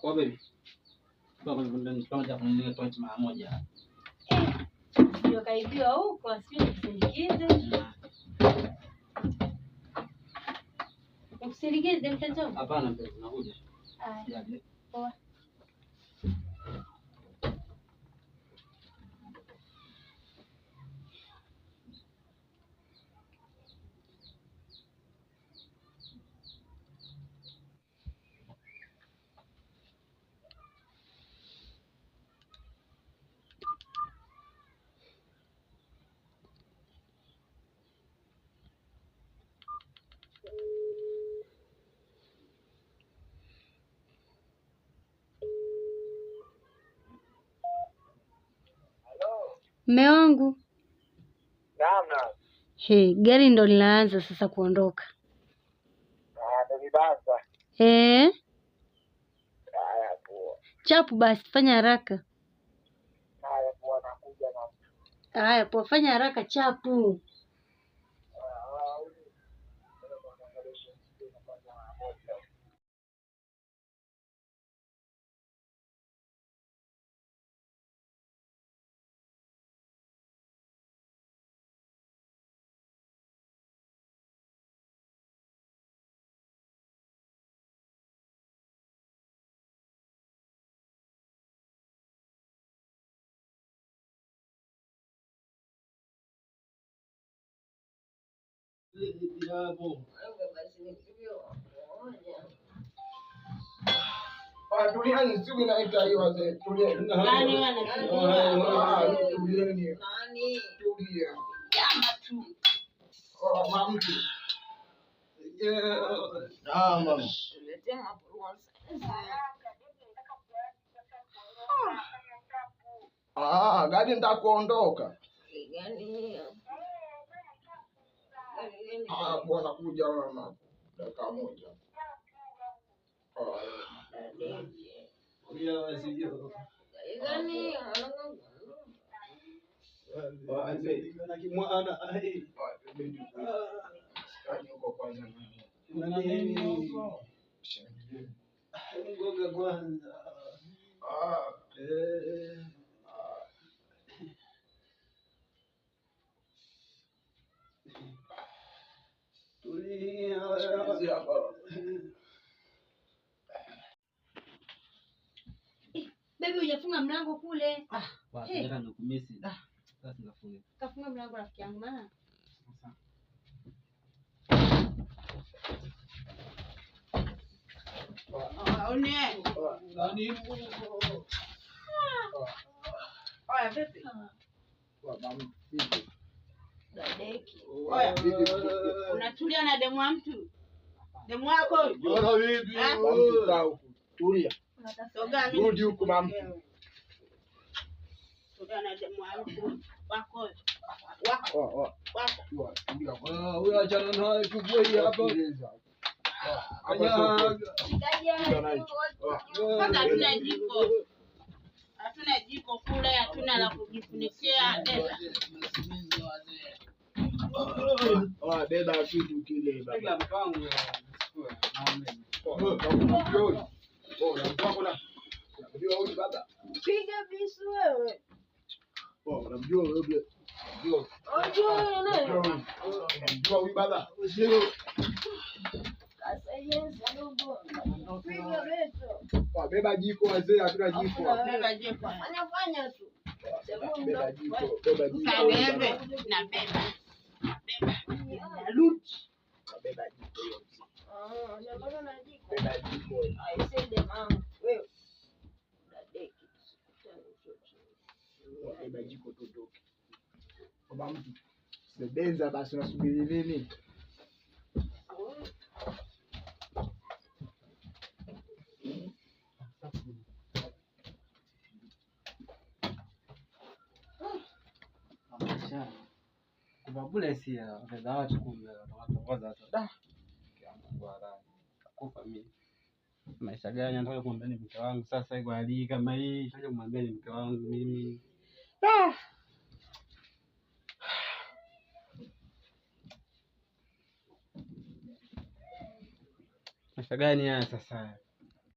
Kwa baby. Kwa ndani tunaanza kununua toilet mara moja. Ndio kaibiwa huko, asiye kusindikize. Usindikize mtoto. Hapana mpenzi, nakuja. Poa. Mume wangu. Naam. Gari ndo linaanza sasa kuondoka. Ndio basi. Haya poa. Chapu basi, fanya haraka. Haya poa, nakuja na. Haya poa, fanya haraka chapu. Tulieni simu inaita hiyo wazee. Tulieni. Nani anachukua? Tulieni. Nani? Tulia. Jama tu. Mamtu. Mama. Tuletea mapurua sasa. Gari nitakuondoka. Gani hiyo? Bwana kuja mama. Dakika moja. Baby, hujafunga mlango kule. Basi nataka nikumisi. Sasa ngafunga. Kafunga mlango rafiki yangu maana. Nani? Oya vipi? Dadeki. Oya. Unatulia na demu wa mtu? Demu wako? Bora vipi? Tulia. Soga mimi. Rudi huko mama. Soga na demu wa mtu. Wako. Huyo achana naye tuboi hapa. Hatuna jiko. Hatuna jiko kule, hatuna la kujifunikia. Beba kitu kile baba. Piga bisu wewe. Unamjua wewe? Unamjua huyu baba? Beba jiko wazee, hatuna jiko. Beba jiko. Fanya tu. Beba jiko, beba jiko. Bebe na beba. Luchi. Beba jiko hiyo. Beba jiko. Aisende mama. Wewe. Dadeki. Beba jiko tutoke. Baba mtu. Sebenza basi unasubiri nini? Kubabula sia wakaza watu kumbe watawaza watu kufa mimi. Maisha gani nataka kumwambia ni mke wangu sasa iko hali kama hii, nataka kumwambia ni mke wangu mimi. Maisha gani haya sasa?